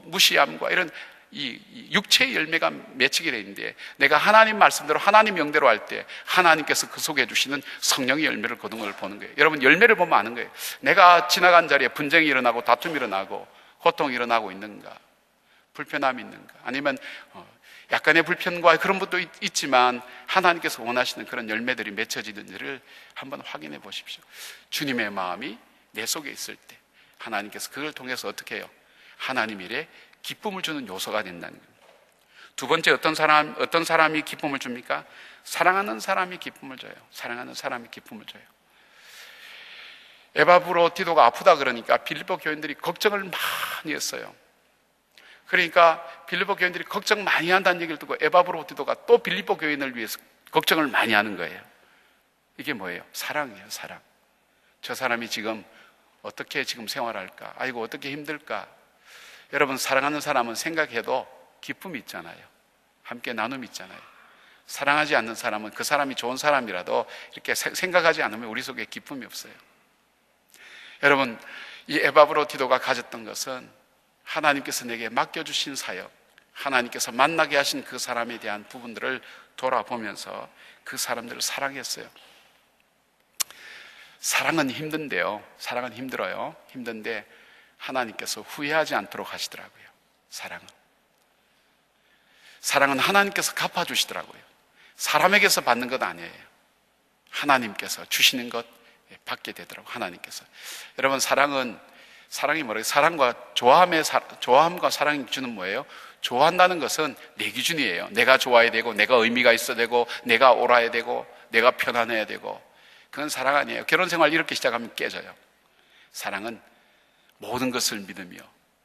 무시함과 이런 이 육체의 열매가 맺히게 되는데, 내가 하나님 말씀대로 하나님 영대로 할 때 하나님께서 그 속에 주시는 성령의 열매를 거둔 걸 보는 거예요. 여러분, 열매를 보면 아는 거예요. 내가 지나간 자리에 분쟁이 일어나고 다툼이 일어나고 고통이 일어나고 있는가, 불편함이 있는가, 아니면 약간의 불편과 그런 것도 있지만 하나님께서 원하시는 그런 열매들이 맺혀지는지를 한번 확인해 보십시오. 주님의 마음이 내 속에 있을 때 하나님께서 그걸 통해서 어떻게 해요? 하나님 일에 기쁨을 주는 요소가 된다는 겁니다. 두 번째, 어떤 사람이 기쁨을 줍니까? 사랑하는 사람이 기쁨을 줘요. 사랑하는 사람이 기쁨을 줘요. 에바브로디도가 아프다 그러니까 빌립보 교인들이 걱정을 많이 했어요. 그러니까 빌립보 교인들이 걱정 많이 한다는 얘기를 듣고 에바브로디도가 또 빌립보 교인을 위해서 걱정을 많이 하는 거예요. 이게 뭐예요? 사랑이에요, 사랑. 저 사람이 지금 어떻게 지금 생활할까? 아이고, 어떻게 힘들까? 여러분, 사랑하는 사람은 생각해도 기쁨이 있잖아요. 함께 나눔이 있잖아요. 사랑하지 않는 사람은 그 사람이 좋은 사람이라도 이렇게 생각하지 않으면 우리 속에 기쁨이 없어요. 여러분, 이 에바브로디도가 가졌던 것은 하나님께서 내게 맡겨주신 사역, 하나님께서 만나게 하신 그 사람에 대한 부분들을 돌아보면서 그 사람들을 사랑했어요. 사랑은 힘든데요. 사랑은 힘들어요. 힘든데 하나님께서 후회하지 않도록 하시더라고요. 사랑은 하나님께서 갚아주시더라고요. 사람에게서 받는 것 아니에요. 하나님께서 주시는 것 받게 되더라고요. 하나님께서. 여러분, 사랑이 뭐래요? 사랑과 좋아함과 사랑이 주는 뭐예요? 좋아한다는 것은 내 기준이에요. 내가 좋아야 되고, 내가 의미가 있어야 되고, 내가 옳아야 되고, 내가 편안해야 되고. 그건 사랑 아니에요. 결혼 생활 이렇게 시작하면 깨져요. 사랑은 모든 것을 믿으며,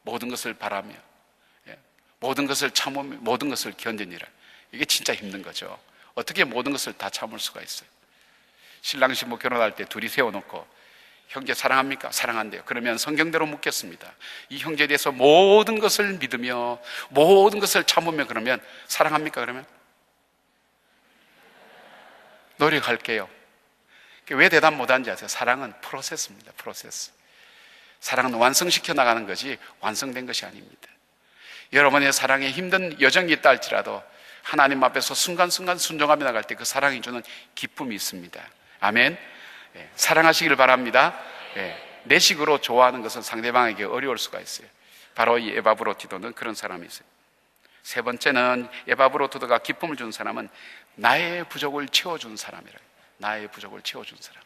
모든 것을 바라며, 모든 것을 참으며, 모든 것을 견디니라. 이게 진짜 힘든 거죠. 어떻게 모든 것을 다 참을 수가 있어요? 신랑 신부 결혼할 때 둘이 세워놓고 형제 사랑합니까? 사랑한대요. 그러면 성경대로 묻겠습니다. 이 형제에 대해서 모든 것을 믿으며 모든 것을 참으며 그러면 사랑합니까? 그러면 노력할게요. 왜 대답 못하는지 아세요? 사랑은 프로세스입니다. 프로세스. 사랑은 완성시켜 나가는 것이 완성된 것이 아닙니다. 여러분의 사랑에 힘든 여정이 있다 할지라도 하나님 앞에서 순간순간 순종하며 나갈 때 그 사랑이 주는 기쁨이 있습니다. 아멘. 사랑하시기를 바랍니다. 내 식으로 좋아하는 것은 상대방에게 어려울 수가 있어요. 바로 이 에바브로디도는 그런 사람이 있어요. 세 번째는 에바브로디도가 기쁨을 주는 사람은 나의 부족을 채워준 사람이라. 나의 부족을 채워준 사람.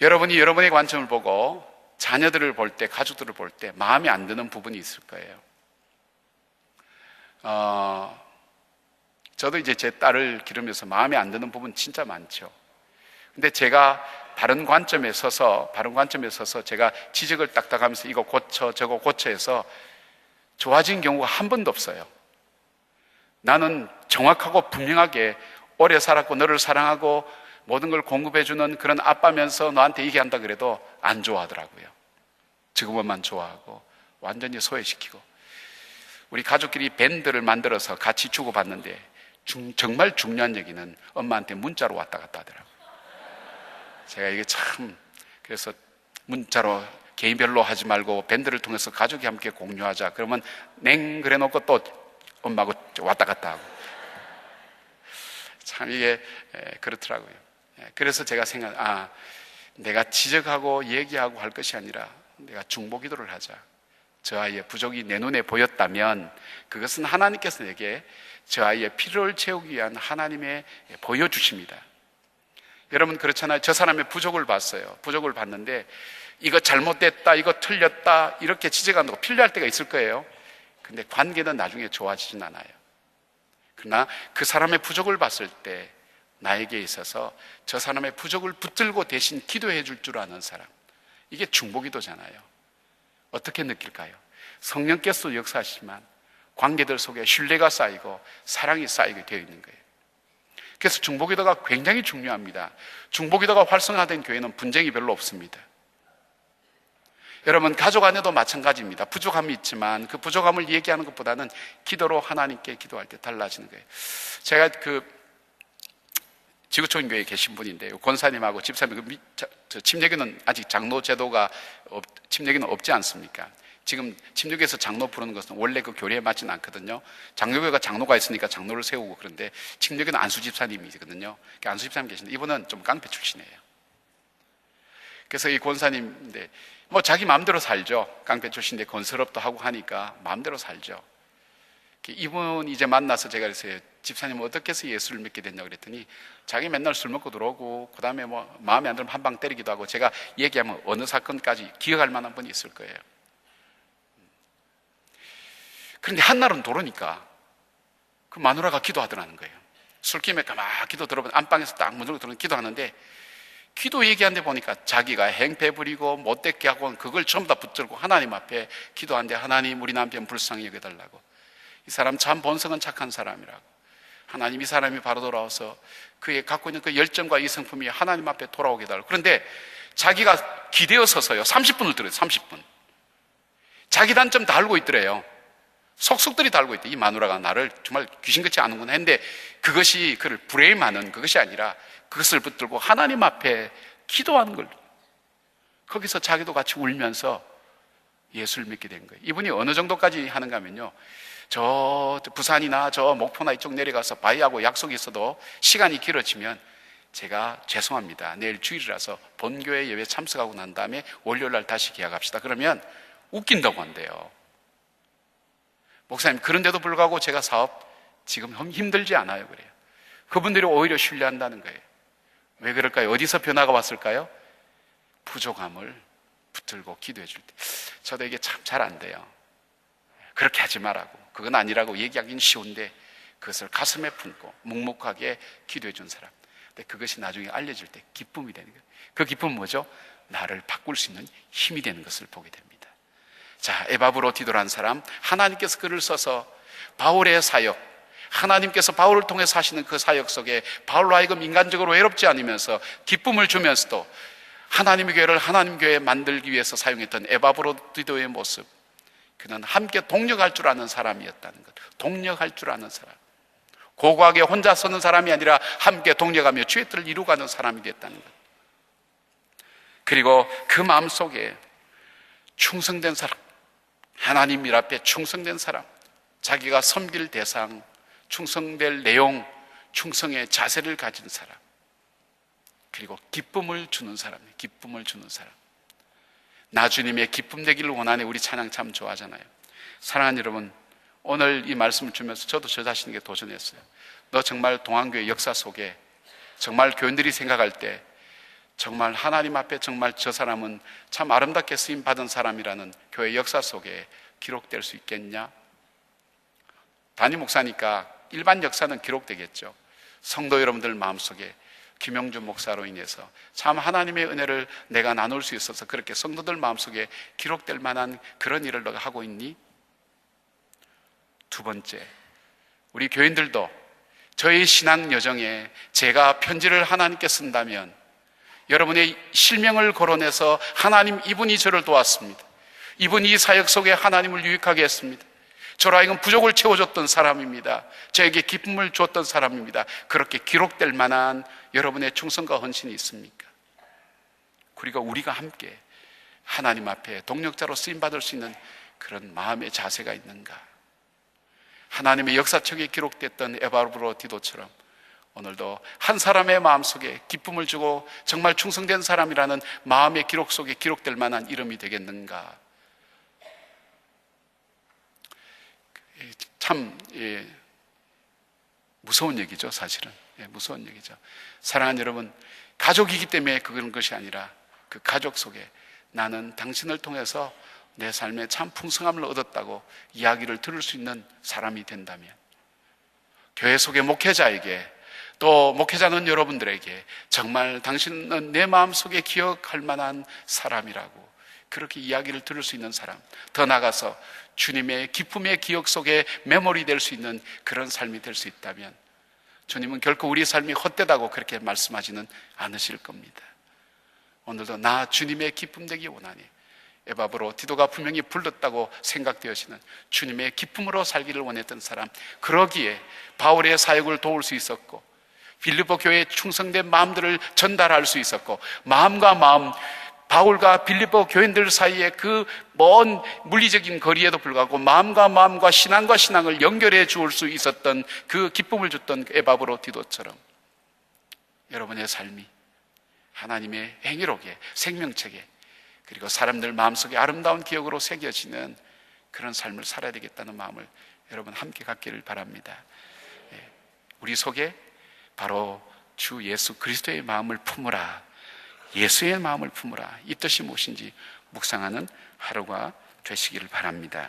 여러분이 여러분의 관점을 보고 자녀들을 볼 때, 가족들을 볼 때 마음에 안 드는 부분이 있을 거예요. 저도 이제 제 딸을 기르면서 마음에 안 드는 부분 진짜 많죠. 근데 제가 바른 관점에 서서 제가 지적을 딱딱하면서 이거 고쳐 저거 고쳐 해서 좋아진 경우가 한 번도 없어요. 나는 정확하고 분명하게 오래 살았고 너를 사랑하고 모든 걸 공급해주는 그런 아빠면서 너한테 얘기한다 그래도 안 좋아하더라고요. 지금만 좋아하고 완전히 소외시키고. 우리 가족끼리 밴드를 만들어서 같이 주고받는데 정말 중요한 얘기는 엄마한테 문자로 왔다 갔다 하더라고요. 제가 이게 참, 그래서 문자로 개인별로 하지 말고 밴드를 통해서 가족이 함께 공유하자. 그러면 냉 그래 놓고 또 엄마하고 왔다 갔다 하고. 참 이게 그렇더라고요. 그래서 제가 내가 지적하고 얘기하고 할 것이 아니라 내가 중보기도를 하자. 저 아이의 부족이 내 눈에 보였다면 그것은 하나님께서 내게 저 아이의 필요를 채우기 위한 하나님의 보여주십니다. 여러분 그렇잖아요. 저 사람의 부족을 봤어요. 부족을 봤는데 이거 잘못됐다, 이거 틀렸다 이렇게 지적한다고 필요할 때가 있을 거예요. 근데 관계는 나중에 좋아지진 않아요. 그러나 그 사람의 부족을 봤을 때 나에게 있어서 저 사람의 부족을 붙들고 대신 기도해 줄 줄 아는 사람, 이게 중보기도잖아요. 어떻게 느낄까요? 성령께서 역사하시지만 관계들 속에 신뢰가 쌓이고 사랑이 쌓이게 되어 있는 거예요. 그래서 중보기도가 굉장히 중요합니다. 중보기도가 활성화된 교회는 분쟁이 별로 없습니다. 여러분 가족 안에도 마찬가지입니다. 부족함이 있지만 그 부족함을 얘기하는 것보다는 기도로 하나님께 기도할 때 달라지는 거예요. 제가 지구촌교회에 계신 분인데요, 권사님하고 집사님, 침례교는 아직 장로 제도가 침례교는 없지 않습니까? 지금 침례교에서 장로 부르는 것은 원래 그 교리에 맞지는 않거든요. 장로교가 장로가 있으니까 장로를 세우고, 그런데 침례교는 안수 집사님이거든요. 안수 집사님 계신데 이분은 좀 깡패 출신이에요. 그래서 이 권사님인데 자기 마음대로 살죠. 깡패 출신인데 건설업도 하고 하니까 마음대로 살죠. 이분 이제 만나서 제가 그랬어요. 집사님 어떻게 해서 예수를 믿게 됐냐고 그랬더니 자기 맨날 술 먹고 들어오고 그 다음에 뭐 마음에 안 들면 한 방 때리기도 하고, 제가 얘기하면 어느 사건까지 기억할 만한 분이 있을 거예요. 그런데 한날은 도로니까 그 마누라가 기도하더라는 거예요. 술김에 막 기도 들어보면 안방에서 딱 문 열고 들어오는 기도하는데, 기도 얘기하는데 보니까 자기가 행패 부리고 못되게 하고 그걸 전부 다 붙들고 하나님 앞에 기도하는데, 하나님 우리 남편 불쌍히 여겨달라고, 이 사람 참 본성은 착한 사람이라고, 하나님 이 사람이 바로 돌아와서 그의 갖고 있는 그 열정과 이 성품이 하나님 앞에 돌아오게 해달라고. 그런데 자기가 기대어 서서요 30분을 들어요. 30분. 자기 단점 다 알고 있더래요. 속속들이 다 알고 있대. 이 마누라가 나를 정말 귀신같이 아는구나 했는데, 그것이 그를 불행하는 그것이 아니라 그것을 붙들고 하나님 앞에 기도하는 걸, 거기서 자기도 같이 울면서 예수를 믿게 된 거예요. 이분이 어느 정도까지 하는가 하면요, 저 부산이나 저 목포나 이쪽 내려가서 바이하고 약속이 있어도 시간이 길어지면 제가 죄송합니다, 내일 주일이라서 본교회 예배 참석하고 난 다음에 월요일날 다시 계약합시다. 그러면 웃긴다고 한대요. 목사님, 그런데도 불구하고 제가 사업 지금 힘들지 않아요 그래요. 그분들이 오히려 신뢰한다는 거예요. 왜 그럴까요? 어디서 변화가 왔을까요? 부족함을 붙들고 기도해 줄 때. 저도 이게 참 잘 안 돼요. 그렇게 하지 말라고, 그건 아니라고 얘기하기는 쉬운데 그것을 가슴에 품고 묵묵하게 기도해 준 사람, 근데 그것이 나중에 알려질 때 기쁨이 되는 거예요. 그 기쁨은 뭐죠? 나를 바꿀 수 있는 힘이 되는 것을 보게 됩니다. 자, 에바브로디도라는 사람, 하나님께서 그를 써서 바울의 사역, 하나님께서 바울을 통해서 하시는 그 사역 속에 바울로 하여금 인간적으로 외롭지 않으면서 기쁨을 주면서도 하나님의 교회를 하나님 교회 만들기 위해서 사용했던 에바브로디도의 모습, 그는 함께 동력할 줄 아는 사람이었다는 것. 동력할 줄 아는 사람, 고고하게 혼자 서는 사람이 아니라 함께 동력하며 주의 뜻을 이루어가는 사람이 됐다는 것. 그리고 그 마음속에 충성된 사람, 하나님 일 앞에 충성된 사람, 자기가 섬길 대상, 충성될 내용, 충성의 자세를 가진 사람, 그리고 기쁨을 주는 사람, 기쁨을 주는 사람. 나 주님의 기쁨 되기를 원하네. 우리 찬양 참 좋아하잖아요. 사랑하는 여러분, 오늘 이 말씀을 주면서 저도 저 자신에게 도전했어요. 너 정말 동안교회 역사 속에 정말 교인들이 생각할 때 정말 하나님 앞에 정말 저 사람은 참 아름답게 쓰임 받은 사람이라는 교회 역사 속에 기록될 수 있겠냐? 담임 목사니까 일반 역사는 기록되겠죠. 성도 여러분들 마음속에 김영준 목사로 인해서 참 하나님의 은혜를 내가 나눌 수 있어서 그렇게 성도들 마음속에 기록될 만한 그런 일을 너가 하고 있니? 두 번째, 우리 교인들도 저희 신앙 여정에 제가 편지를 하나님께 쓴다면 여러분의 실명을 거론해서 하나님, 이분이 저를 도왔습니다, 이분이 이 사역 속에 하나님을 유익하게 했습니다, 저로 하여금 부족을 채워줬던 사람입니다, 저에게 기쁨을 주었던 사람입니다, 그렇게 기록될 만한 여러분의 충성과 헌신이 있습니까? 그리고 우리가 함께 하나님 앞에 동력자로 쓰임받을 수 있는 그런 마음의 자세가 있는가? 하나님의 역사책에 기록됐던 에바브로디도처럼 오늘도 한 사람의 마음속에 기쁨을 주고 정말 충성된 사람이라는 마음의 기록 속에 기록될 만한 이름이 되겠는가? 참 무서운 얘기죠. 사실은 무서운 얘기죠. 사랑하는 여러분, 가족이기 때문에 그런 것이 아니라 그 가족 속에 나는 당신을 통해서 내 삶에 참 풍성함을 얻었다고 이야기를 들을 수 있는 사람이 된다면, 교회 속의 목회자에게, 또 목회자는 여러분들에게 정말 당신은 내 마음속에 기억할 만한 사람이라고 그렇게 이야기를 들을 수 있는 사람, 더 나아가서 주님의 기쁨의 기억 속에 메모리 될 수 있는 그런 삶이 될 수 있다면 주님은 결코 우리 삶이 헛되다고 그렇게 말씀하지는 않으실 겁니다. 오늘도 나 주님의 기쁨 되기 원하니 에바브로디도가 분명히 불렀다고 생각되어지는 주님의 기쁨으로 살기를 원했던 사람, 그러기에 바울의 사역을 도울 수 있었고 빌립보 교회에 충성된 마음들을 전달할 수 있었고, 마음과 마음, 바울과 빌립보 교인들 사이에 그 먼 물리적인 거리에도 불구하고 마음과 마음과 신앙을 연결해 주올 수 있었던 그 기쁨을 줬던 에바브로디도처럼 여러분의 삶이 하나님의 행위록에, 생명책에, 그리고 사람들 마음속에 아름다운 기억으로 새겨지는 그런 삶을 살아야 되겠다는 마음을 여러분 함께 갖기를 바랍니다. 우리 속에 바로 주 예수 그리스도의 마음을 품으라, 예수의 마음을 품으라, 이 뜻이 무엇인지 묵상하는 하루가 되시기를 바랍니다.